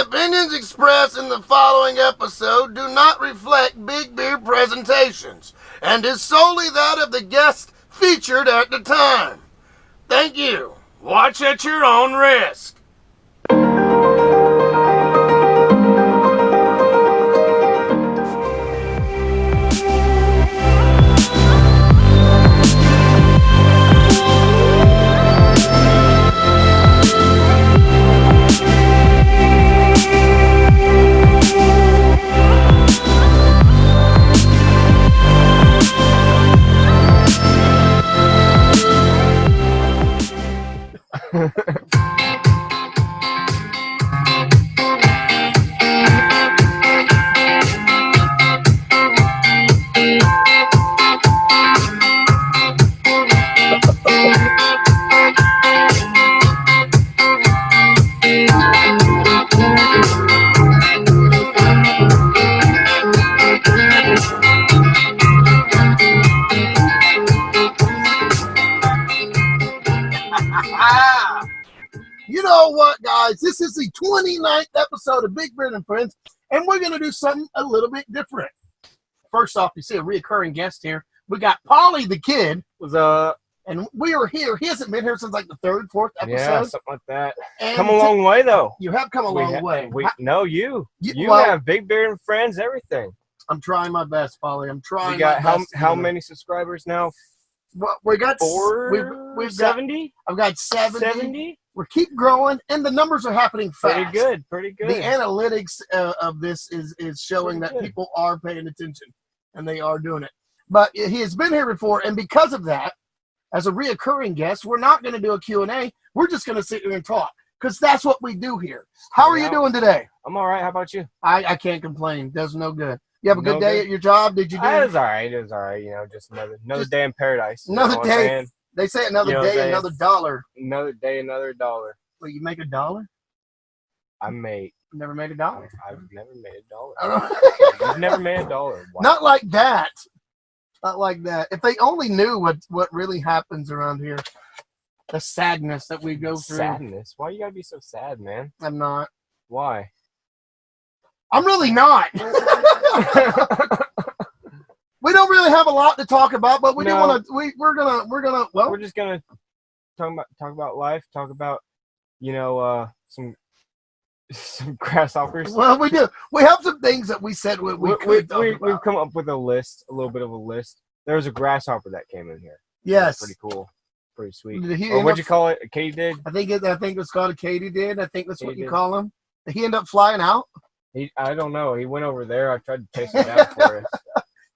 opinions expressed in the following episode do not reflect Big Beard presentations and is solely that of the guest featured at the time. Thank you. Watch at your own risk. You know what, guys? This is the 29th episode of Big Beard and FRIENDz, and we're going to do something a little bit different. First off, you see a reoccurring guest here. We got Polly the Kid. What's up? And we are here. He hasn't been here since like the third, fourth episode. Yeah, something like that. And come a long way, though. You have come a long way. No, you well, have Big Beard and FRIENDz, everything. I'm trying my best, Polly. I'm trying. We got my best how many subscribers now? Well, we got we've 70. I've got 70. We keep growing, and the numbers are happening fast. Pretty good. The analytics of this is showing that people are paying attention, and they are doing it. But he has been here before, and because of that, as a reoccurring guest, we're not going to do a Q&A. We're just going to sit here and talk, because that's what we do here. How are you doing today? I'm all right. How about you? I can't complain. Does no good. You have a good day at your job? Did you do it? It was all right. It was all right. You know, just another day in paradise. Another day. They say another day, another dollar. Another day, another dollar. Well, you make a dollar? Never made a dollar. I've never made a dollar. You've never made a dollar. Wow. Not like that. Not like that. If they only knew what really happens around here, the sadness that we go through. Sadness? Why you gotta be so sad, man? I'm not. Why? I'm really not. We don't really have a lot to talk about, but we do want to. We're gonna. Well, we're just gonna talk about life. Talk about some grasshoppers. Well, we do. We have some things that we said we've come up with a little bit of a list. There was a grasshopper that came in here. Yes, pretty cool, pretty sweet. What'd you call it? A katydid? I think it's called a katydid. I think that's what you call him. Did he end up flying out? I don't know. He went over there. I tried to chase him down for us.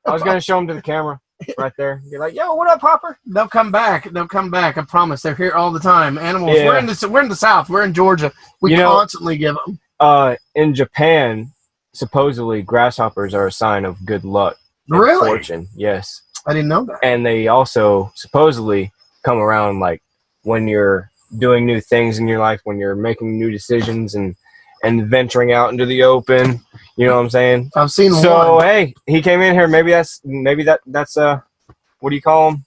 I was gonna show him to the camera right there. Be like, "Yo, what up, Hopper?" They'll come back. They'll come back. I promise. They're here all the time. Animals. Yeah. We're in the South. We're in Georgia. We constantly give them. In Japan, supposedly grasshoppers are a sign of good luck. Really? Fortune. Yes. I didn't know that. And they also supposedly come around like when you're doing new things in your life, when you're making new decisions and venturing out into the open. You know what I'm saying? I've seen one. So hey, he came in here. Maybe that's what do you call him?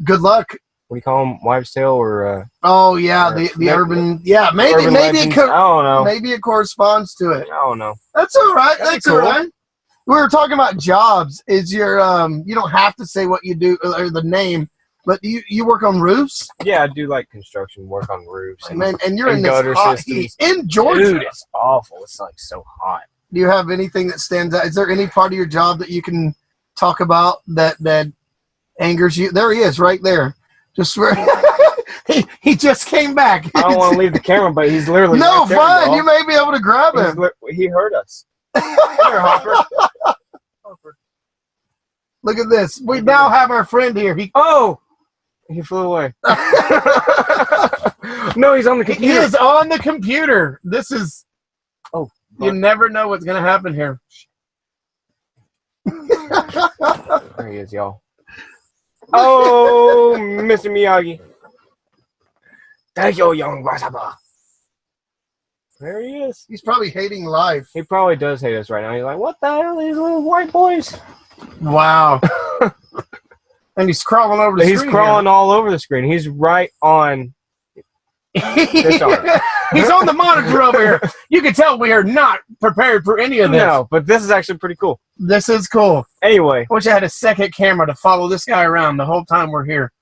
Good luck. What do you call him? Wives' tale or? Oh yeah, the urban. Yeah, maybe I don't know. Maybe it corresponds to it. I don't know. That's all right. That's all right. We were talking about jobs. Is your you don't have to say what you do or the name, but you work on roofs? Yeah, I do like construction work on roofs. And you're in this gutter hot systems. heat in Georgia. Dude, it's awful. It's like so hot. Do you have anything that stands out? Is there any part of your job that you can talk about that angers you? There he is, right there. Just he just came back. I don't want to leave the camera, but he's literally no right there, fun. You may be able to grab him. He heard us. Here, Hopper. Look at this. We now have our friend here. He flew away. No, he's on the computer. He is on the computer. This is. Oh, you never know what's gonna happen here. There he is, y'all. Oh, Mr. Miyagi. Thank you, young grasshopper. There he is. He's probably hating life. He probably does hate us right now. He's like, what the hell are these little white boys? Wow. And he's crawling over the screen. He's crawling all over the screen. He's right on this arm. He's on the monitor over here. You can tell we are not prepared for any of this. No, but this is actually pretty cool. This is cool. Anyway. I wish I had a second camera to follow this guy around the whole time we're here.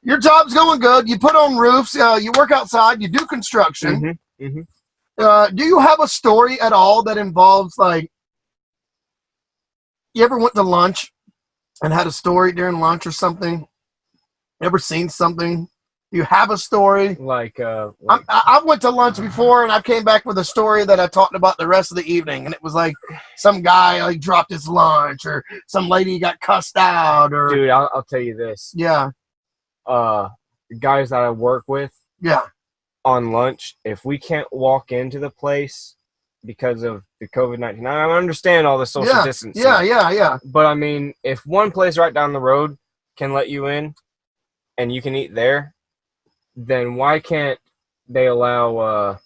Your job's going good. You put on roofs. You work outside. You do construction. Do you have a story at all that involves, like, you ever went to lunch and had a story during lunch or something? Ever seen something? Do you have a story? I went to lunch before and I came back with a story that I talked about the rest of the evening, and it was like some guy like dropped his lunch, or some lady got cussed out, or dude, I'll tell you this. Yeah. The guys that I work with. Yeah. On lunch, if we can't walk into the place because of the COVID-19, I understand all the social distancing. Yeah. But I mean, if one place right down the road can let you in and you can eat there, then why can't they allow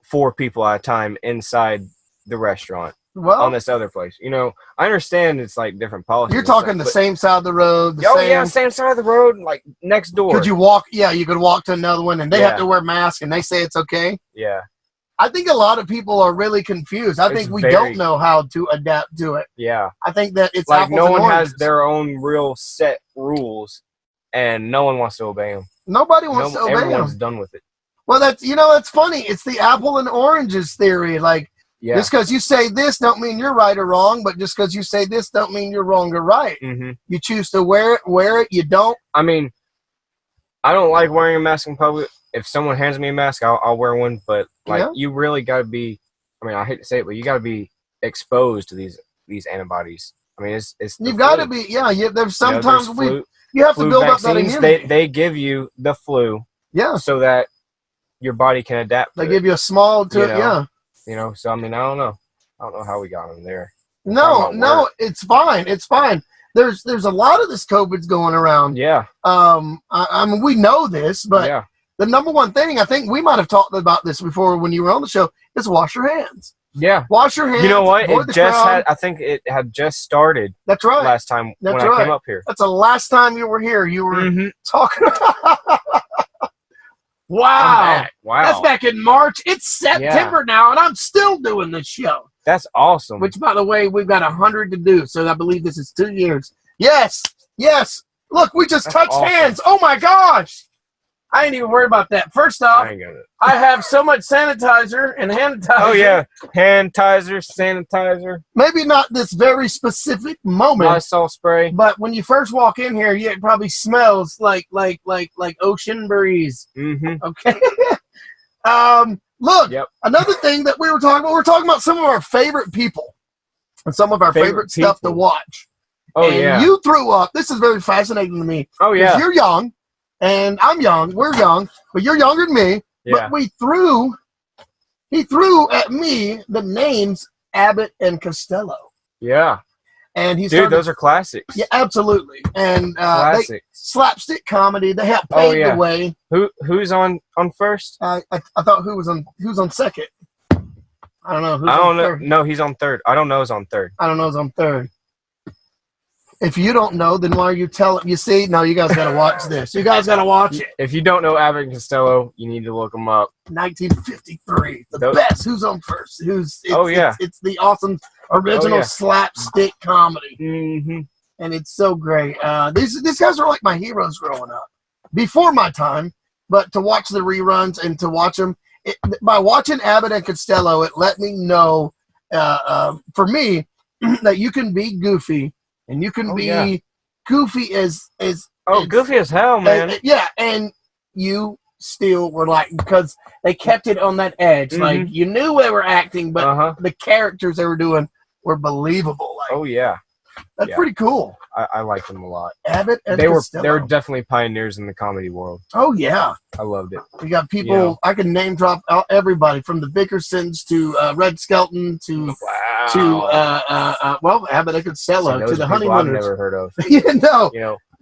4 people at a time inside the restaurant? Well, on this other place, you know, I understand it's like different policies. You're talking the same side of the road. Same side of the road, like next door. Could you walk? Yeah, you could walk to another one, and they have to wear masks, and they say it's okay. Yeah. I think a lot of people are really confused. I think we don't know how to adapt to it. Yeah. I think that it's like no one oranges. has their own real set rules, and no one wants to obey them. Nobody wants to obey them. Everyone's done with it. Well, that's funny. It's the apple and oranges theory. Like, just because you say this don't mean you're right or wrong, but just because you say this don't mean you're wrong or right. You choose to wear it, you don't. I mean, I don't like wearing a mask in public. If someone hands me a mask, I'll wear one. But like, you really got to be. I mean, I hate to say it, but you got to be exposed to these antibodies. I mean, it's you've got to be. Yeah. There's sometimes you have to build up that immunity. They give you the flu. Yeah. So that your body can adapt. They give you a small You know, so I mean, I don't know how we got them there. No, it's fine. It's fine. There's a lot of this COVID's going around. Yeah. I mean, we know this, but the number one thing, I think we might have talked about this before when you were on the show, is wash your hands. Yeah. Wash your hands. You know what? I think it had just started. That's right. Last time when I came up here. That's the last time you were here. You were talking about. Wow. That's back in March. It's September now, and I'm still doing this show. That's awesome. Which, by the way, we've got 100 to do, so I believe this is 2 years. Yes. Look, we just touched hands. Oh, my gosh. I ain't even worried about that. First off, I have so much sanitizer and hand sanitizer. Oh, yeah. Hand sanitizer, sanitizer. Maybe not this very specific moment. Lysol spray. But when you first walk in here, it probably smells like ocean breeze. Okay. Look, another thing that we were talking about some of our favorite people and some of our favorite stuff to watch. Oh, and you threw up. This is very fascinating to me. Oh, yeah. You're young. And I'm young. We're young, but you're younger than me. Yeah. But he threw at me the names Abbott and Costello. Yeah. And those are classics. Yeah, absolutely. And slapstick comedy. They helped pave the way. Who's on first? I thought who's on second. I don't know. I don't know. No, he's on third. I don't know who's on third. I don't know who's on third. If you don't know, then why are you telling? You see, no, you guys got to watch this. You guys got to watch it. If you don't know Abbott and Costello, you need to look them up. 1953, the best. Who's on first? It's the awesome original slapstick comedy, and it's so great. These guys are like my heroes growing up, before my time. But to watch the reruns and to watch them, by watching Abbott and Costello, it let me know, for me, that you can be goofy. And you can be goofy as goofy as hell, man. And you still were like, because they kept it on that edge. Like, you knew they were acting, but the characters they were doing were believable. Like, that's pretty cool. I like them a lot. Abbott and they were Costello. definitely pioneers in the comedy world. Oh yeah, I loved it. We got people. I can name drop everybody from the Vickersons to Red Skelton to Abbott and Costello to the Honeymooners. I've never heard of.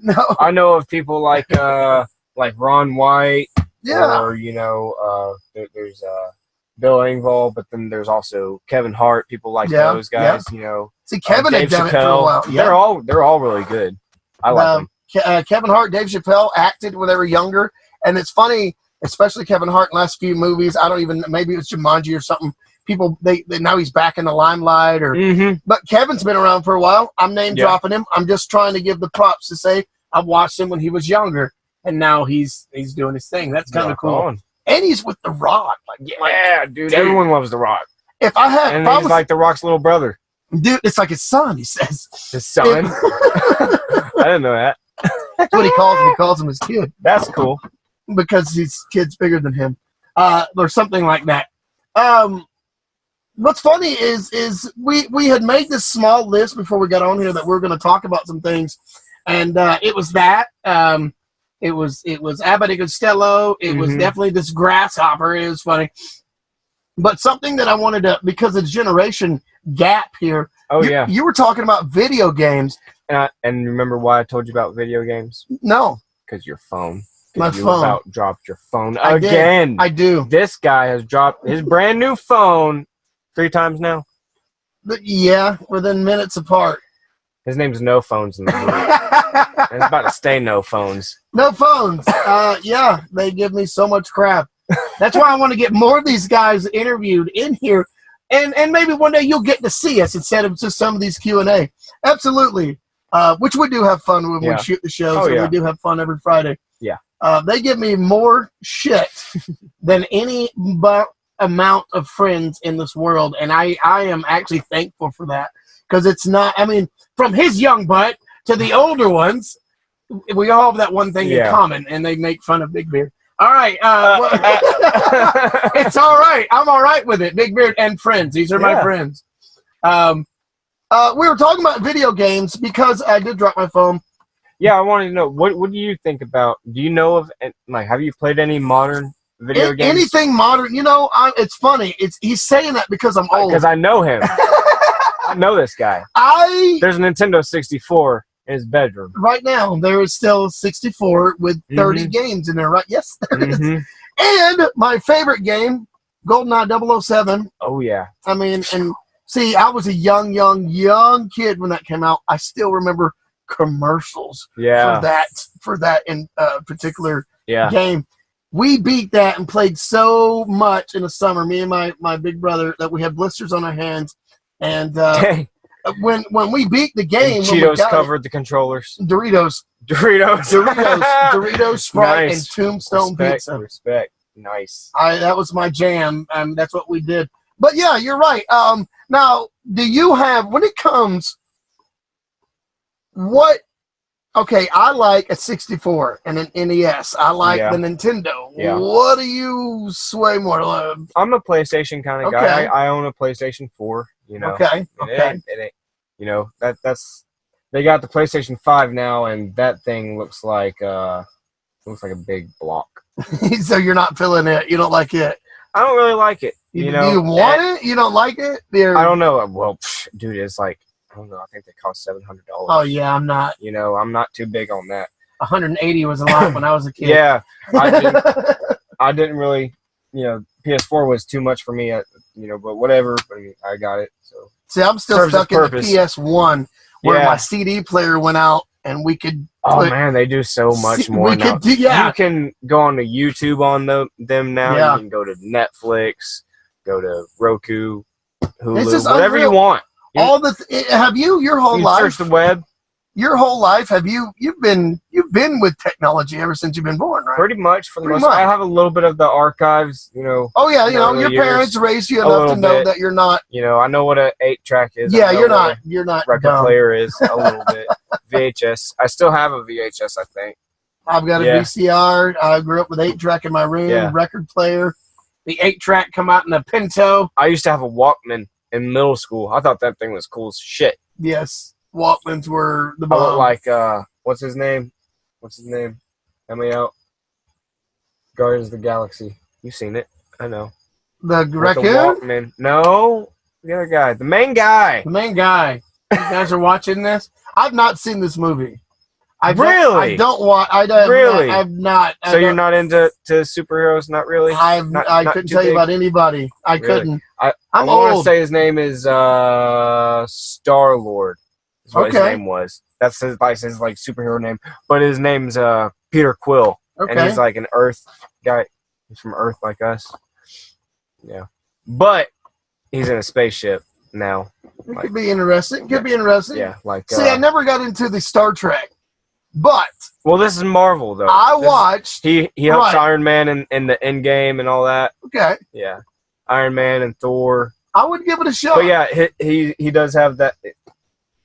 No. I know of people like Ron White. Yeah. Or there's Bill Engvall, but then there's also Kevin Hart. People like those guys. See, Kevin had done it for a while. Yeah. They're all really good. I like them. Kevin Hart, Dave Chappelle acted when they were younger, and it's funny. especially Kevin Hart in the last few movies. I don't even, maybe it was Jumanji or something. People, they now he's back in the limelight. But Kevin's been around for a while. I'm name dropping him. I'm just trying to give the props to say I watched him when he was younger, and now he's doing his thing. That's kind of cool. On. And he's with The Rock. Dude, everyone loves The Rock. If I had, and he's like The Rock's little brother. Dude, it's like his son. He says his son. I didn't know that. That's what he calls him. He calls him his kid. That's cool because his kid's bigger than him, or something like that. What's funny is we had made this small list before we got on here that we're going to talk about some things, and it was that. It was Abbott and Costello. It was definitely this grasshopper. It was funny. But something that I wanted to, because of the generation gap here. Oh, you were talking about video games. And remember why I told you about video games? No. Because your phone. My you phone. About dropped your phone again. I do. This guy has dropped his brand new phone 3 times now. But yeah, within minutes apart. His name's No Phones in the movie. And it's about to stay No Phones. No Phones. Yeah, they give me so much crap. That's why I want to get more of these guys interviewed in here, and maybe one day you'll get to see us instead of just some of these Q&A. Absolutely. Which we do have fun when we shoot the show, so we do have fun every Friday. Yeah. They give me more shit than any amount of friends in this world, and I am actually thankful for that, because it's not, I mean, from his young butt to the older ones, we all have that one thing in common, and they make fun of Big Beard. All right. It's all right. I'm all right with it. Big Beard and Friends. These are my friends. We were talking about video games because I did drop my phone. Yeah, I wanted to know, what do you think about, do you know of, like, have you played any modern video games? Anything modern. You know, it's funny. He's saying that because I'm old. Because I know him. I know this guy. There's a Nintendo 64 in his bedroom. Right now, there is still 64 with 30 games in there, right? Yes, there is. And my favorite game, GoldenEye 007. Oh, yeah. I mean, and see, I was a young kid when that came out. I still remember commercials for that in particular game. We beat that and played so much in the summer, me and my big brother, that we had blisters on our hands. And when we beat the game, and Cheetos covered the controllers. Doritos, Sprite, and Tombstone Pizza. Respect. Nice. That was my jam, and that's what we did. But yeah, you're right. Now, do you have, when it comes, what? Okay, I like a 64 and an NES. I like the Nintendo. Yeah. What do you sway more? I'm a PlayStation kind of guy. I own a PlayStation 4. You know. Okay. It ain't, you know, that's they got the PlayStation 5 now, and that thing looks like a big block. So you're not feeling it. You don't like it. I don't really like it. You know. Do you want it? You don't like it? I don't know. Well, dude, it's like, I don't know. I think they cost $700. Oh yeah, I'm not. You know, I'm not too big on that. 180 was a lot when I was a kid. Yeah, I didn't really. You know, PS4 was too much for me. But whatever. I got it. So see, I'm still stuck in the PS1 where my CD player went out, and we could. Oh man, they do so much more now. You can go on to YouTube on them now. Yeah. You can go to Netflix, go to Roku, Hulu, whatever you want. All have you your whole life? Search the web. Your whole life, have you've been with technology ever since you've been born, right? Pretty much, for the most part. I have a little bit of the archives, you know. Oh yeah, you know, your parents raised you enough to know that you're not. You know, I know what an 8-track is. Yeah, you're not record dumb. Player is a little bit. VHS. I still have a VHS, I think. I've got a VCR. I grew up with 8-track in my room. Yeah. Record player. The 8-track come out in a Pinto. I used to have a Walkman in middle school. I thought that thing was cool as shit. Yes. Walkmans were the bomb. Like, what's his name? Help me out. Guardians of the Galaxy. You've seen it. I know. The raccoon? The Walkman. No. The other guy. The main guy. The main guy. You guys are watching this? I've not seen this movie. Really? I don't want. Really? I've not. So you're not into superheroes? Not really? I couldn't tell you about anybody. I couldn't. I'm old. I want to say his name is Star-Lord. Is what his name was. That's his like superhero name. But his name's Peter Quill. Okay. And he's like an Earth guy. He's from Earth like us. Yeah, but he's in a spaceship now. It could be interesting. Could be interesting. Yeah, like see, I never got into the Star Trek, but well, this is Marvel though. I watched. He helps Iron Man in the end game and all that. Okay. Yeah, Iron Man and Thor. I would give it a shot. But yeah, he does have that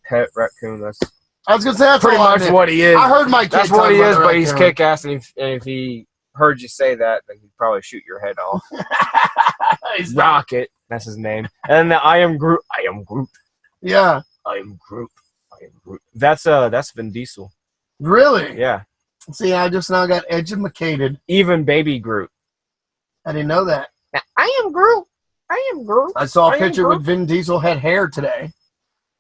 pet raccoon. That's I was gonna say that's pretty all I much did. what he is. I heard my kid That's talk what he about is, the but he's raccoon. kick ass, and if he heard you say that, then he'd probably shoot your head off. Rocket, that's his name. And then the I am Groot. I am Groot. Yeah. I am Groot. I am Groot. That's Vin Diesel. Really? Yeah. See, I just now got educated. Even baby Groot. I didn't know that. I am Groot. I am Groot. I saw a picture with Vin Diesel had hair today,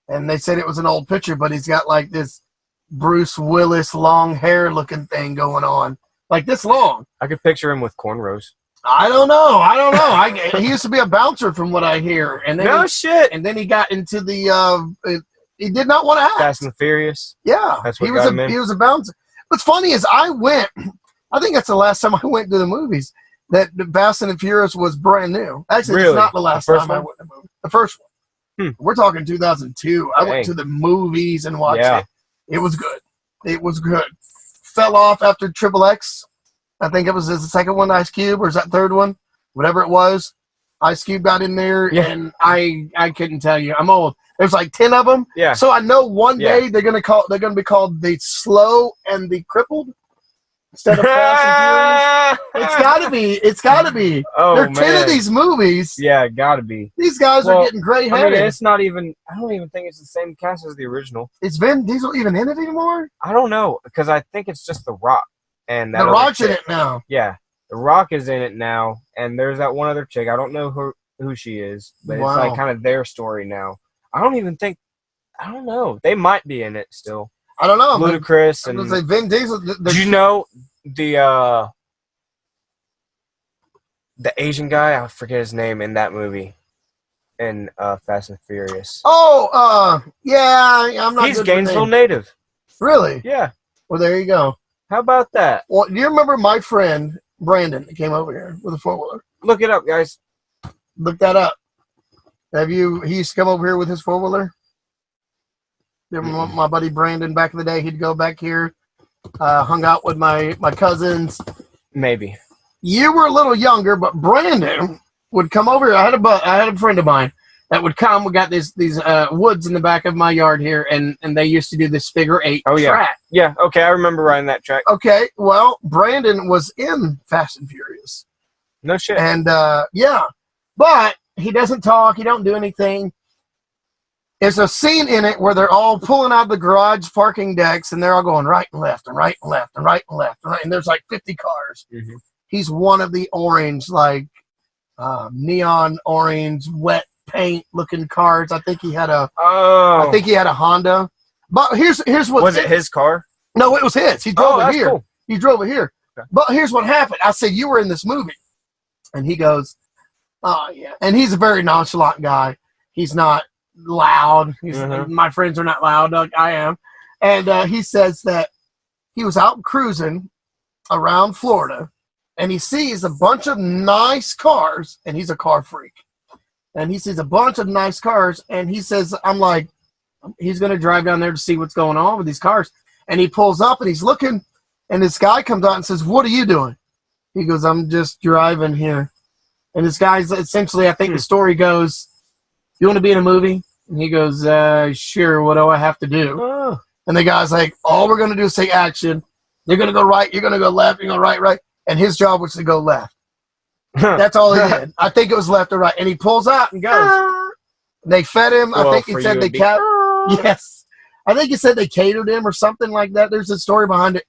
and they said it was an old picture, but he's got like this Bruce Willis long hair looking thing going on, like this long. I could picture him with cornrows. I don't know. He used to be a bouncer, from what I hear, and then shit. And then he got into the. He did not want to act. Fast and Furious. Yeah, That's what he was a bouncer. What's funny is I think that's the last time I went to the movies. That Fast and Furious was brand new. Actually, Really? It's not the last time I went to the movie. The first one. We're talking 2002. I went to the movies and watched it. It was good. It was good. Fell off after Triple X. I think it was the second one, Ice Cube, or is that third one? Whatever it was. Ice Cube got in there, and I couldn't tell you. I'm old. There's like 10 of them. Yeah. So I know one day they're gonna be called the Slow and the Crippled instead of Fast and Furious. It's gotta be. Oh, there are 10 of these movies. Yeah, gotta be. These guys are getting gray headed. I mean, it's not even. I don't even think it's the same cast as the original. Is Vin Diesel even in it anymore? I don't know, because I think it's just The Rock and that The other Rock's in chick. it now. Yeah, The Rock is in it now, and there's that one other chick. I don't know who she is, but it's like kind of their story now. I don't know. They might be in it still. I don't know. Ludacris I'm and gonna say Vin Diesel. did you know the Asian guy? I forget his name in that movie, in Fast and Furious. Oh, yeah. I'm not. He's Gainesville native. Really? Yeah. Well, there you go. How about that? Well, do you remember my friend Brandon that came over here with a 4-wheeler? Look it up, guys. Look that up. He used to come over here with his 4-wheeler? My buddy Brandon back in the day, he'd go back here, hung out with my cousins. Maybe. You were a little younger, but Brandon would come over here. I had a friend of mine that would come. We got these woods in the back of my yard here, and they used to do this figure 8 track. Yeah, okay, I remember riding that track. Okay, well, Brandon was in Fast and Furious. No shit. And, yeah, but he doesn't talk. He don't do anything. There's a scene in it where they're all pulling out the garage parking decks, and they're all going right and left and right and left and right and left. And there's like 50 cars. Mm-hmm. He's one of the orange, like neon orange, wet paint looking cars. I think he had a Honda. But here's what was it his car? No, it was his. He drove it here. Cool. He drove it here. Okay. But here's what happened. I said, you were in this movie. And he goes, oh, yeah. And he's a very nonchalant guy. He's not loud. My friends are not loud like I am. And he says that he was out cruising around Florida, and he sees a bunch of nice cars, and he's a car freak. And he sees a bunch of nice cars, and he says, I'm like, he's going to drive down there to see what's going on with these cars. And he pulls up, and he's looking, and this guy comes out and says, what are you doing? He goes, I'm just driving here. And this guy's essentially, I think the story goes, you want to be in a movie? And he goes, sure, what do I have to do? Oh. And the guy's like, all we're going to do is say action. You're going to go right, you're going to go left, you're going to go right. And his job was to go left. That's all he did. I think it was left or right. And he pulls out and goes. They fed him. Well, I think he said they yes. I think he said they catered him or something like that. There's a story behind it.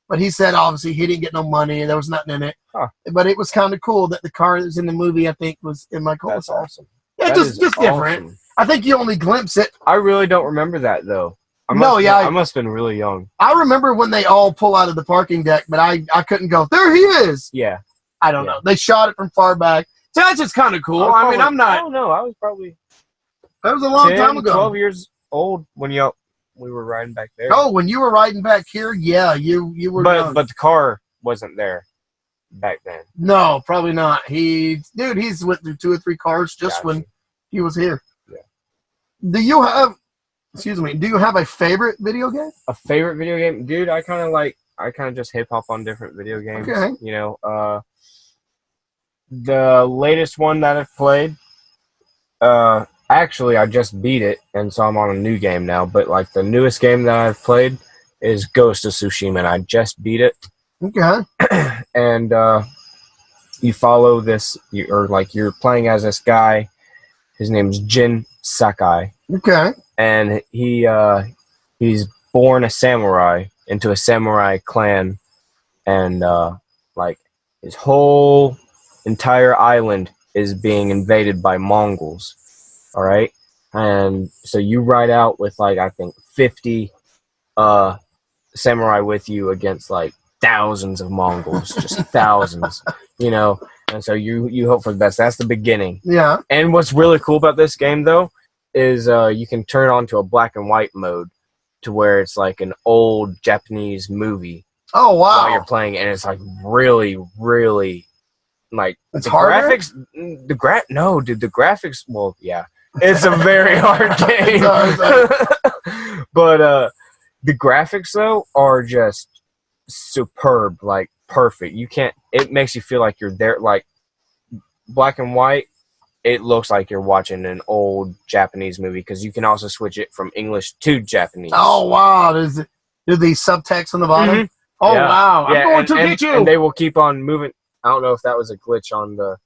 But he said, obviously, he didn't get no money. There was nothing in it. Huh. But it was kind of cool that the car that was in the movie, I think, was in my cul-de-sac. That's awesome. Yeah, that just different. Awesome. I think you only glimpse it. I really don't remember that, though. I must have been really young. I remember when they all pull out of the parking deck, but I couldn't go, there he is. Yeah. I don't know. They shot it from far back. So that's just kind of cool. I mean, I'm not. I don't know. I was probably. That was a long time ago. 12 years old when we were riding back there. Oh, when you were riding back here, yeah, you were. But the car wasn't there. back then. No, probably not. He's went through 2 or 3 cars just when he was here. Yeah. Do you have a favorite video game? A favorite video game? Dude, I kind of just hip hop on different video games. Okay. You know, the latest one that I've played, actually I just beat it, and so I'm on a new game now, but like the newest game that I've played is Ghost of Tsushima, and I just beat it. Okay. And you follow this, you're playing as this guy. His name's Jin Sakai. Okay. And he's born a samurai into a samurai clan, and like his whole entire island is being invaded by Mongols. All right, and so you ride out with like I think 50 samurai with you against like thousands of Mongols, just thousands, you know. And so you hope for the best. That's the beginning. Yeah. And what's really cool about this game though is you can turn it on to a black and white mode, to where it's like an old Japanese movie. Oh wow! While you're playing, and it's like really, really like it's the harder? graphics. No, dude, the graphics. Well, yeah, it's a very hard game. But the graphics though are just superb, like perfect. You can't. It makes you feel like you're there. Like black and white, it looks like you're watching an old Japanese movie, because you can also switch it from English to Japanese. Oh wow! Do these subtext on the bottom? Mm-hmm. Oh wow! I'm going to get you. And they will keep on moving. I don't know if that was a glitch on the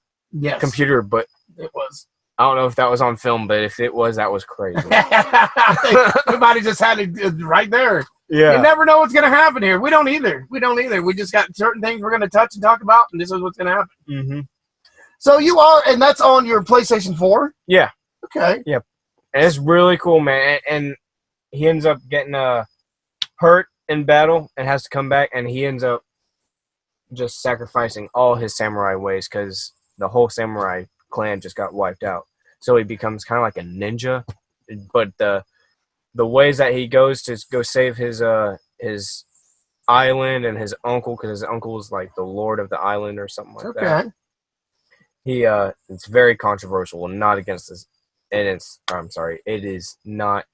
computer, but it was. I don't know if that was on film, but if it was, that was crazy. Everybody just had it right there. Yeah. You never know what's going to happen here. We don't either. We just got certain things we're going to touch and talk about, and this is what's going to happen. Mm-hmm. So you are, and that's on your PlayStation 4? Yeah. Okay. Yep. And it's really cool, man. And he ends up getting hurt in battle and has to come back, and he ends up just sacrificing all his samurai ways, because the whole samurai clan just got wiped out. So he becomes kind of like a ninja, but the ways that he goes to go save his island and his uncle, because his uncle is like the lord of the island or something like that. He it's very controversial and not against this, and it is not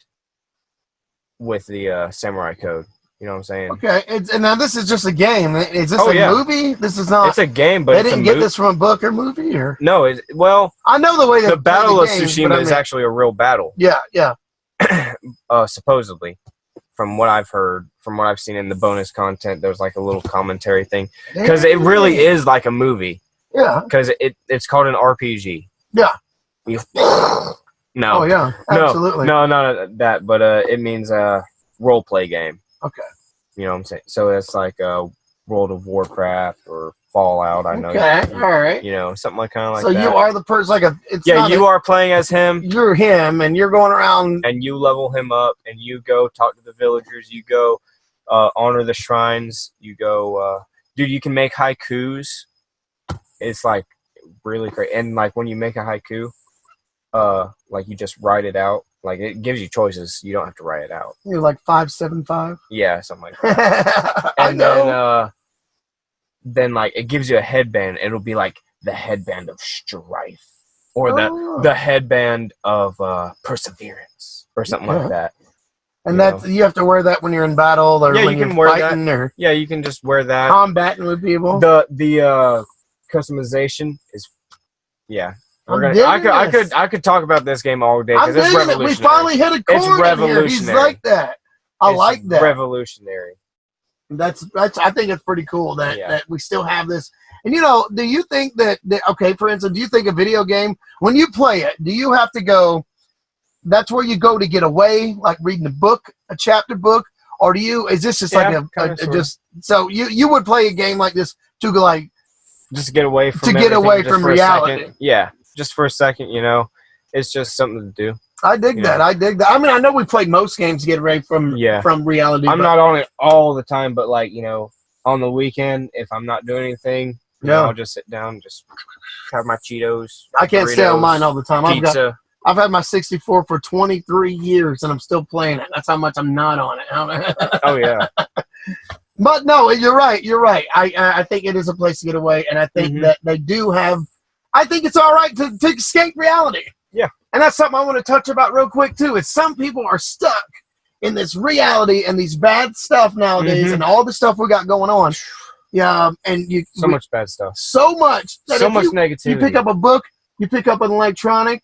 with the samurai code. You know what I'm saying? Okay, and now this is just a game. Is this a movie? This is not. It's a game, but they didn't get this from a book or movie, or no? Well, I know the way that the Battle of Tsushima is actually a real battle. Yeah, yeah. Supposedly, from what I've heard, from what I've seen in the bonus content, there's like a little commentary thing, because it really is like a movie. Yeah. Because it's called an RPG. Yeah. No. Oh yeah, absolutely. No, not that, but it means role play game. Okay. You know what I'm saying? So it's like World of Warcraft or Fallout. I know. Okay. All right. You know, something like kind of like so that. You are the person, like a. It's yeah, you are playing as him. You're him, and you're going around. And you level him up, and you go talk to the villagers. You go honor the shrines. You go, dude. You can make haikus. It's like really great, and like when you make a haiku, like you just write it out. Like it gives you choices. You don't have to write it out. You're like 575. Yeah, something like that. And then like it gives you a headband. It'll be like the headband of strife, or the headband of perseverance, or something like that. And you have to wear that when you're in battle, or when you're fighting, or you can just wear that. Combating with people. The customization is I could talk about this game all day, because it's revolutionary. We finally hit a chord. It's revolutionary. He's like that. I like that. Revolutionary. That's. I think it's pretty cool that we still have this. And do you think that okay, for instance, do you think a video game, when you play it, do you have to go? That's where you go to get away, like reading a book, a chapter book, or is this just like so you would play a game like this to go like just to get away from reality? Yeah. Just for a second, it's just something to do. I dig that. I dig that. I mean, I know we played most games to get away from reality. I'm not on it all the time, but like, on the weekend, if I'm not doing anything, I'll just sit down and just have my Cheetos. I can't stay on mine all the time. Pizza. I've had my 64 for 23 years, and I'm still playing it. That's how much I'm not on it. Oh, yeah. But no, you're right. You're right. I think it is a place to get away, and I think that they do have. I think it's all right to escape reality. Yeah. And that's something I want to touch about real quick too. Is some people are stuck in this reality and these bad stuff nowadays, and all the stuff we got going on. Yeah, and much bad stuff. So much. So much negativity. You pick up a book. You pick up an electronic.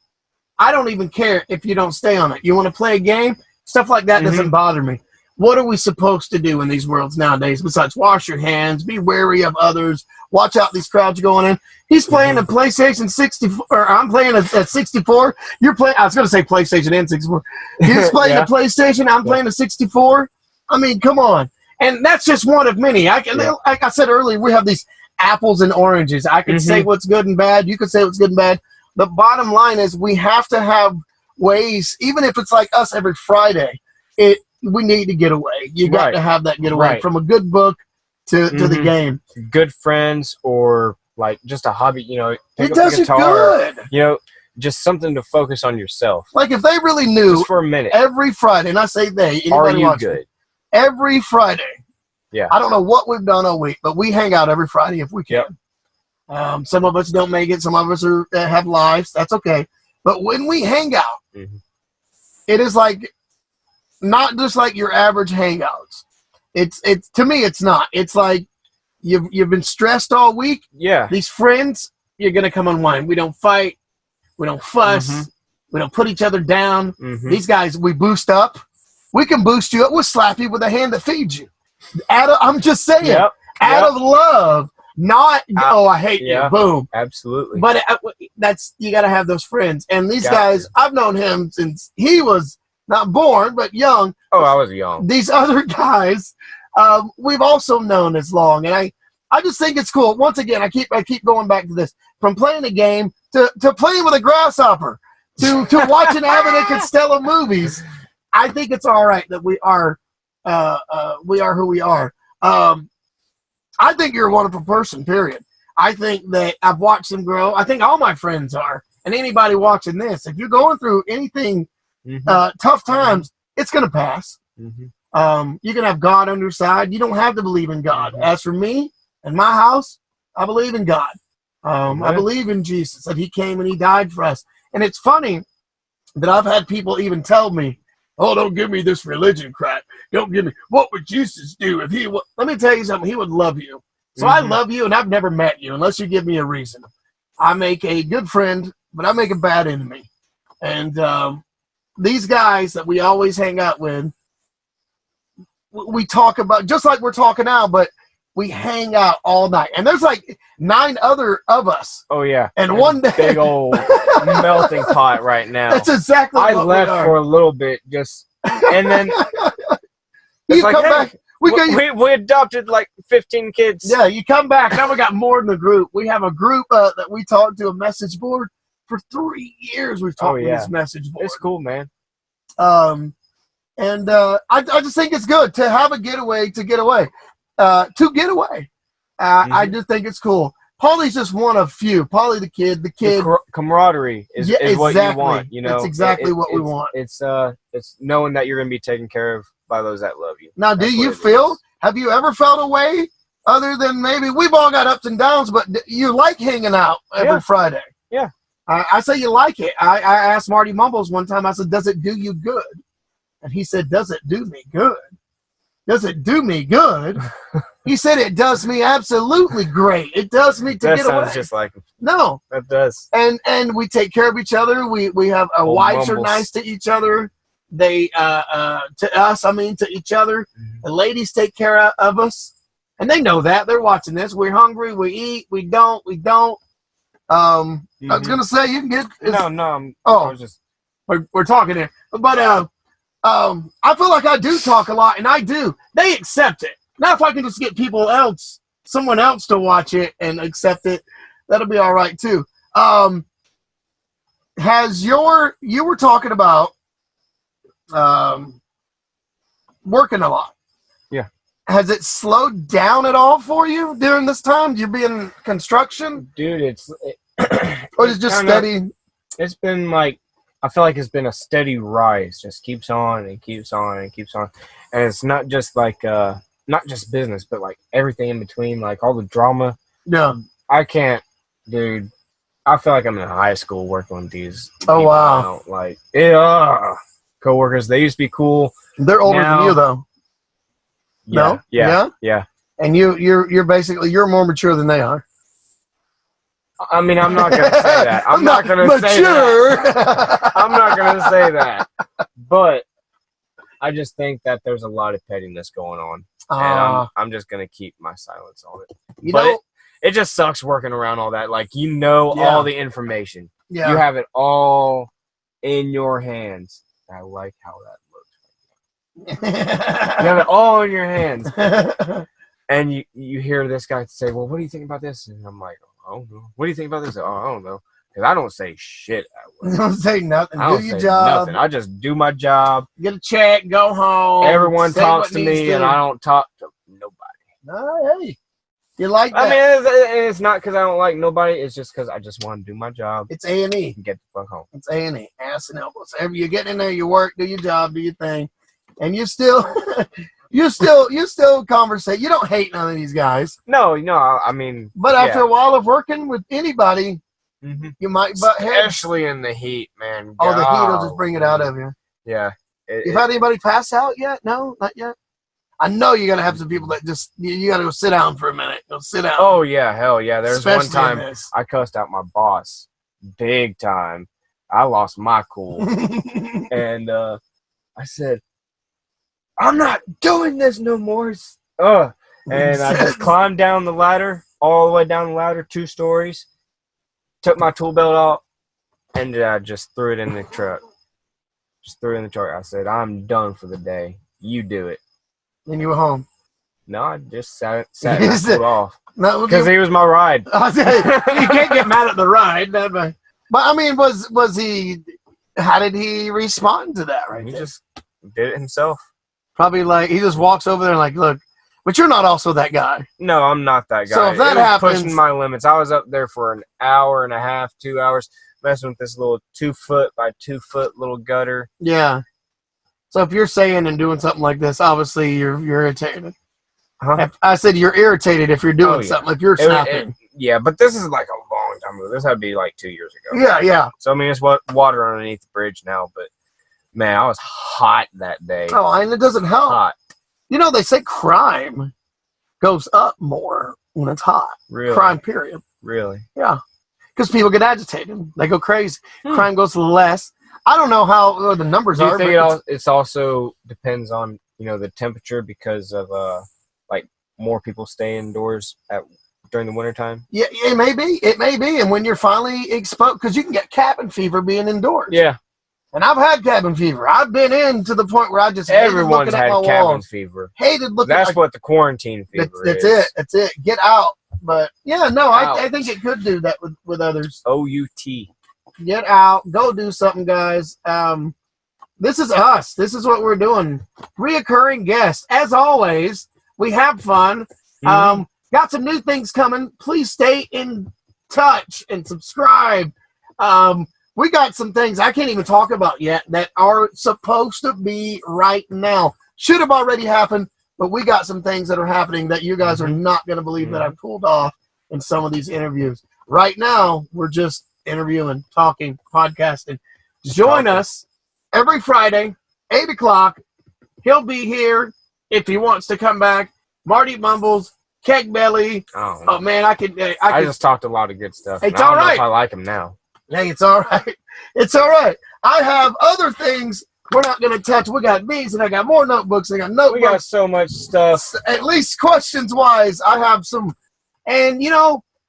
I don't even care if you don't stay on it. You want to play a game? Stuff like that doesn't bother me. What are we supposed to do in these worlds nowadays besides wash your hands, be wary of others, watch out these crowds going in? He's playing a PlayStation 64, or I'm playing a 64. You're playing, I was going to say PlayStation and 64. He's playing a PlayStation, I'm playing a 64. I mean, come on. And that's just one of many. Like I said earlier, we have these apples and oranges. I can say what's good and bad. You can say what's good and bad. The bottom line is we have to have ways, even if it's like us every Friday, we need to get away. You got to have that getaway from a good book to the game. Good friends or like just a hobby, you know, pick up a guitar, good. You know, just something to focus on yourself. Like if they really knew just for a minute every Friday, and I say they, are you good? Every Friday. Yeah. I don't know what we've done all week, but we hang out every Friday if we can. Yep. Some of us don't make it. Some of us have lives. That's okay. But when we hang out, it is like not just like your average hangouts. It's to me, it's not. It's like you've been stressed all week. Yeah. These friends, you're gonna come unwind. We don't fight. We don't fuss. We don't put each other down. These guys, we boost up. We can boost you up. We'll slap you with a hand that feeds you. I'm just saying, out of love, not I hate you. Boom. Absolutely. But that's you got to have those friends. And these guys, I've known him since he was not born, but young. Oh, I was young. These other guys, we've also known as long, and I just think it's cool. Once again, I keep going back to this. From playing a game to playing with a grasshopper to watching Abbott and Costello movies. I think it's all right that we are who we are. I think you're a wonderful person, period. I think that I've watched them grow. I think all my friends are. And anybody watching this, if you're going through anything tough times, it's going to pass. You can have God on your side. You don't have to believe in God. As for me and my house, I believe in God. I believe in Jesus, that he came and he died for us. And it's funny that I've had people even tell me, oh, don't give me this religion crap. Don't give me, what would Jesus do if he would? Let me tell you something, he would love you. So I love you, and I've never met you unless you give me a reason. I make a good friend, but I make a bad enemy. And these guys that we always hang out with, we talk about, just like we're talking now, but we hang out all night. And there's like 9 other of us. Oh, yeah. And one day. Big old melting pot right now. That's exactly what I left for a little bit, and then you like, come back. We adopted like 15 kids. Yeah, you come back. Now we got more than a group. We have a group that we talk to a message board. For 3 years we've talked to this message board. It's cool, man. And I just think it's good to have a getaway to get away. I just think it's cool. Paulie's just one of few. Paulie the kid. The camaraderie is what you want. You know, that's exactly what we want. It's knowing that you're going to be taken care of by those that love you. Now, do you feel? Have you ever felt a way other than maybe we've all got ups and downs, but you like hanging out every Friday? Yeah. I say you like it. I asked Marty Mumbles one time. I said, "Does it do you good?" And he said, "Does it do me good? Does it do me good?" He said, "It does me absolutely great. It does me to that get away." That sounds just like him. No, that does. And we take care of each other. We have our wives are nice to each other. They to us, I mean to each other. The ladies take care of us, and they know that. They're watching this. We're hungry. We eat. We don't. I was gonna say you can get. No. Oh, we're talking here, but I feel like I do talk a lot, and I do. They accept it. Now, if I can just get someone else to watch it and accept it, that'll be all right too. You were talking about working a lot. Yeah. Has it slowed down at all for you during this time? You be in construction? Dude, or is it just steady? It's been like, I feel like it's been a steady rise. Just keeps on and keeps on and keeps on. And it's not just like not just business, but like everything in between, like all the drama. Yeah. I can't, dude. I feel like I'm in high school working with these. Oh, people wow. now. Like, yeah, coworkers. They used to be cool. They're older Now- than you, though. Yeah, No? yeah, yeah. And you're basically, you're more mature than they are. I mean, I'm not gonna say that. I'm not gonna say that. I'm not gonna say that. But I just think that there's a lot of pettiness going on, and I'm just gonna keep my silence on it. You But know, it just sucks working around all that. Like, you know, Yeah. all the information. yeah. You have it all in your hands. I like how that looks. You have it all in your hands. And you hear this guy say, well, what do you think about this? And I'm like, I don't know. What do you think about this? Oh, I don't know. Because I don't say shit at work. Don't say nothing. I don't Do your say job. nothing. I just do my job. Get a check. Go home. Everyone say talks what to needs me, to. and I don't talk to nobody. No, hey, you like that? I mean, it's not because I don't like nobody. It's just because I just want to do my job It's A&E. and get the fuck home. It's A&E. Ass and elbows. You're getting in there. You work. Do your job. Do your thing. And you still, you still conversate. You don't hate none of these guys. No, I mean. But after a while of working with anybody, Mhm. you might butt heads. Especially in the heat, man. Oh, the heat will just bring it out of you. Yeah. You had anybody pass out yet? No, not yet. I know you're gonna have some people that just you gotta go sit down for a minute. Go sit down. Oh yeah, hell yeah. There's Especially one in time this. I cussed out my boss, big time. I lost my cool, and I said, "I'm not doing this no more." And I just climbed down the ladder, all the way down the ladder, 2 stories. Took my tool belt off, and I just threw it in the truck. Just threw it in the truck. I said, "I'm done for the day. You do it." And you were home. No, I just sat and I pulled off. No, Because he was my ride. you can't get mad at the ride. But I mean, was he? How did he respond to that? Right, He there? just did it himself. Probably like he just walks over there and like, look, but you're not also that guy. No, I'm not that guy. So if that It was happens- pushing my limits. I was up there for an hour and a half, 2 hours, messing with this little 2 foot by 2 foot little gutter. Yeah. So if you're saying and doing something like this, obviously you're irritated. Huh? I said you're irritated if you're doing Oh, yeah. something. If you're snapping. Yeah, but this is like a long time ago. This had to be like 2 years ago. Yeah. So, I mean, it's water underneath the bridge now, but, man, I was hot that day. Oh, and it doesn't help. Hot. You know, they say crime goes up more when it's hot. Really? Crime, period. Really? Yeah. Because people get agitated. They go crazy. Crime goes less. I don't know how the numbers Do you are. think But it's also depends on, the temperature because of, like, more people stay indoors during the wintertime? yeah, it may be. It may be. And when you're finally exposed, because you can get cabin fever being indoors. Yeah. And I've had cabin fever. I've been in to the point where I just hated Everyone's looking at had my cabin walls. fever. Hated looking. That's like, what the quarantine fever that's is. it. That's it. Get out. But yeah, no, I Out. think it could do that with others. O-U-T. Get out. Go do something, guys. This is us. This is what we're doing. Reoccurring guests. As always, we have fun. Got some new things coming. Please stay in touch and subscribe. We got some things I can't even talk about yet that are supposed to be right now. Should have already happened, but we got some things that are happening that you guys are not going to believe that I pulled off in some of these interviews. Right now, we're just interviewing, talking, podcasting. Join us every Friday, 8 o'clock. He'll be here if he wants to come back. Marty Mumbles, Keg Belly. Oh, man, I could. I just talked a lot of good stuff. It's I don't all know right. if I like him now. Hey, it's all right. It's all right. I have other things we're not going to touch. We got these, and I got more notebooks. I got notebooks. We got so much stuff. At least questions-wise, I have some. And,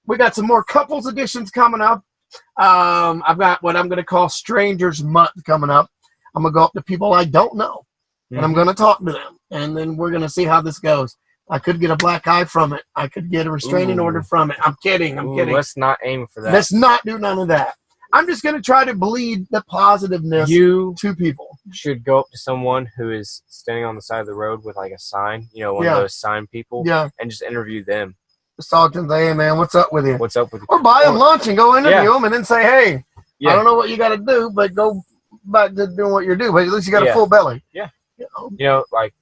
we got some more couples editions coming up. I've got what I'm going to call Strangers Month coming up. I'm going to go up to people I don't know, and I'm going to talk to them. And then we're going to see how this goes. I could get a black eye from it. I could get a restraining order from it. I'm kidding. I'm kidding. Let's not aim for that. Let's not do none of that. I'm just going to try to bleed the positiveness You to people. should go up to someone who is standing on the side of the road with like a sign, one Yeah. of those sign people, Yeah. and just interview them. Just talk to them. Say, hey, man, what's up with you? What's up with you? Or buy them lunch and go interview Yeah. them and then say, hey, Yeah. I don't know what you got to do, but go back to doing what you're doing. But at least you got a Yeah. full belly. Yeah. You know? Like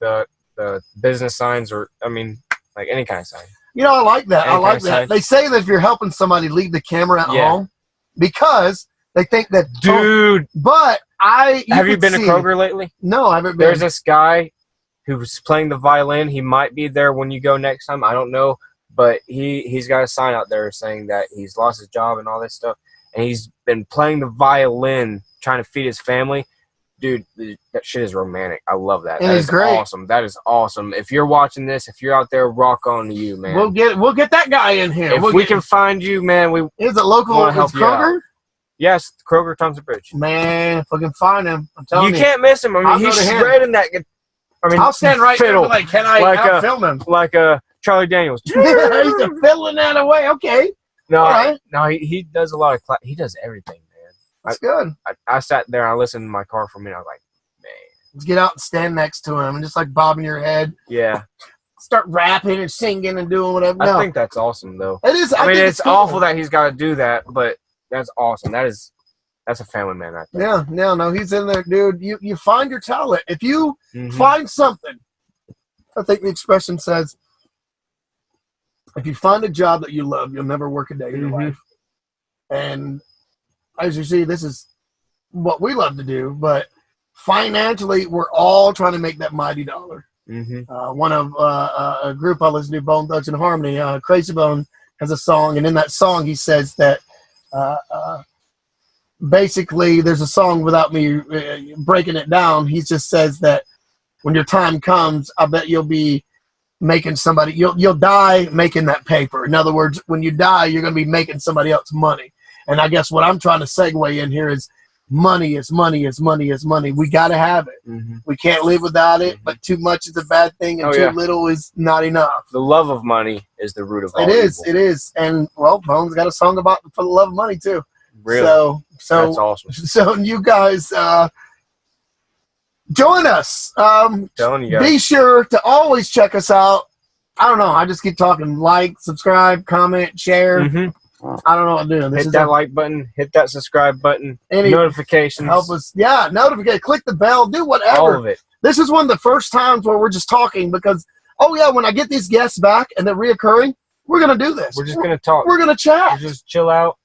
the business signs, or I mean, like any kind of sign. You know, I like that. I Any like kind of that. sign. They say that if you're helping somebody, leave the camera at Yeah. home because they think that. Dude, But have you could been to see- Kroger lately? No, I haven't been. There's this guy who's playing the violin. He might be there when you go next time. I don't know, but he's got a sign out there saying that he's lost his job and all this stuff, and he's been playing the violin, trying to feed his family. Dude, that shit is romantic. I love that. And That he's is great. awesome. That is awesome. If you're watching this, if you're out there, rock on to you, man. We'll get that guy in here. If we can find you, man, we is it local? wanna It's help you Kroger. yes, Kroger Thompson Bridge. Man, if we can find him, I'm telling you. You can't miss him. I I'll mean, go he's to him. shredding that. I mean, I'll stand right there. fiddle, And be like, can I like film him? like Charlie Daniels. He's fiddling that away. Okay, No, all right, no, he does a lot of he does everything, man. that's good. I sat there, I listened to my car for a minute. I was like, man, Let's get out and stand next to him and just like bobbing your head, yeah. start rapping and singing and doing whatever. I No, think that's awesome, though. it is. I mean, think it's cool. awful that he's got to do that, but that's awesome. That's a family man right there. Yeah, no, he's in there, dude. You find your talent. If you Mhm. find something, I think the expression says, if you find a job that you love, you'll never work a day in your Mhm. life. And as you see, this is what we love to do, but financially, we're all trying to make that mighty dollar. Mhm. One of a group I listen to, Bone Thugs and Harmony, Crazy Bone has a song, and in that song, he says that basically, there's a song without me breaking it down. He just says that when your time comes, I bet you'll be making somebody, you'll die making that paper. In other words, when you die, you're going to be making somebody else money. And I guess what I'm trying to segue in here is money is money is money is money. We got to have it. Mhm. We can't live without it, Mhm. but too much is a bad thing and Oh, too yeah. little is not enough. The love of money is the root of all It is. evil. It is. And, well, Bone's got a song about for the love of money, too. Really, So that's awesome. So you guys join us. Telling you guys. Be sure to always check us out. I don't know. I just keep talking. Like, subscribe, comment, share. Mhm. I don't know what to do. This Hit is that like button. Hit that subscribe button. Any- Notifications. help us. Yeah, notification. Click the bell. Do whatever. All of it. This is one of the first times where we're just talking because, oh yeah, when I get these guests back and they're reoccurring, we're gonna do this. We're just gonna talk. We're gonna chat. We'll just chill out.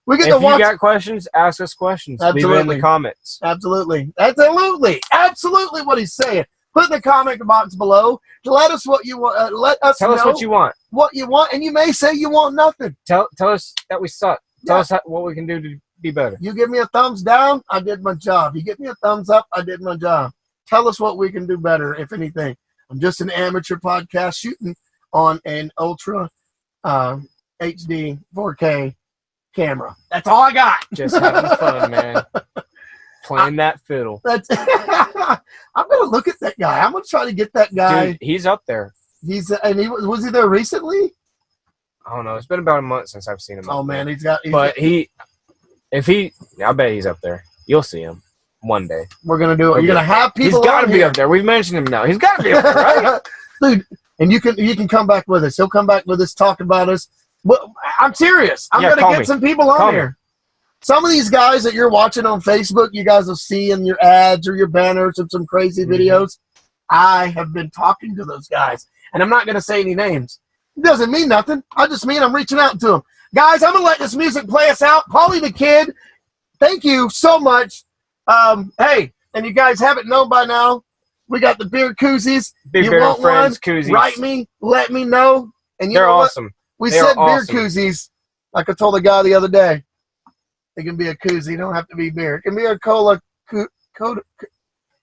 We get If to you watch. got questions, ask us questions. Leave it in Absolutely. the comments. Absolutely. Absolutely what he's saying. Put in the comment box below to let us what you want. Let us Tell know us what you want. and you may say you want nothing. Tell us that we suck. Tell Yeah. us what we can do to be better. You give me a thumbs down, I did my job. You give me a thumbs up, I did my job. Tell us what we can do better, if anything. I'm just an amateur podcast shooting on an ultra HD 4K camera. That's all I got. Just having fun, man. Playing that fiddle. That's I'm gonna look at that guy. I'm gonna try to get that guy. Dude, he's up there. He's and he was he there recently? I don't know. It's been about a month since I've seen him. Oh up man, there. but I bet he's up there. You'll see him one day. we're gonna do it. You're gonna have He's people. got to on be here. up there. We've mentioned him now. He's got to be up there, right? Dude, and you can come back with us. He'll come back with us, talk about us. Well, I'm serious. I'm Yeah, gonna call get me. some people on Call me. here. Some of these guys that you're watching on Facebook, you guys will see in your ads or your banners of some crazy Mhm. videos. I have been talking to those guys, and I'm not gonna say any names. It doesn't mean nothing. I just mean I'm reaching out to them. Guys, I'm gonna let this music play us out. Paulie the Kid, thank you so much. Hey, and you guys haven't known by now, we got the beer koozies. Big You Beard and want FRIENDz one? koozies. Write me, let me know. And you They're know what? awesome. We They are said beer awesome. koozies. Like I told a guy the other day, it can be a koozie. It don't have to be beer. It can be a cola.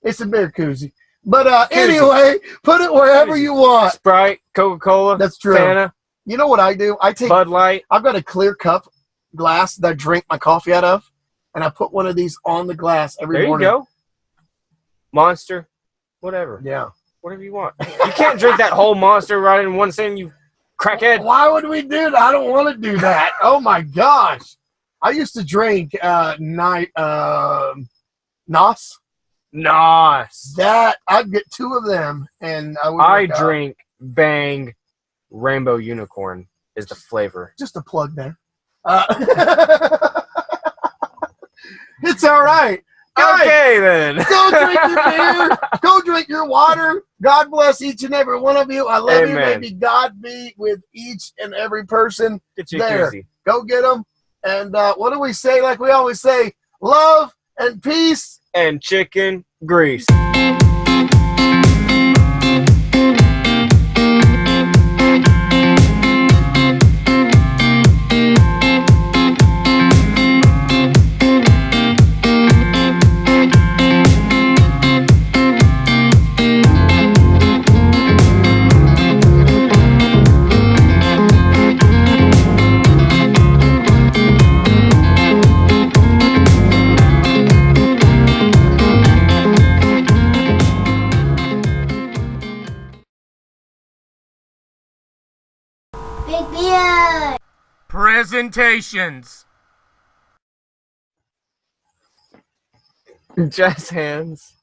It's a beer koozie. But anyway, put it wherever Koozie. you want. Sprite, Coca-Cola, That's true. Fanta, You know what I do? I take. Bud Light. I've got a clear cup glass that I drink my coffee out of, and I put one of these on the glass every There you morning. go. Monster, whatever. Yeah. Whatever you want. You can't drink that whole Monster right in one sitting, you crackhead. Why would we do that? I don't want to do that. Oh my gosh. I used to drink Nos. Nice. That I'd get 2 of them, and I would. I work out. drink Bang Rainbow Unicorn is the flavor. Just a plug there. It's all right. Guys, Okay, then. go drink your beer. Go drink your water. God bless each and every one of you. I love you. Amen. May God be with each and every person Get you there. easy. Go get them. And what do we say? Like we always say, love and peace. And chicken grease. Big Beard. Presentations. Jazz hands.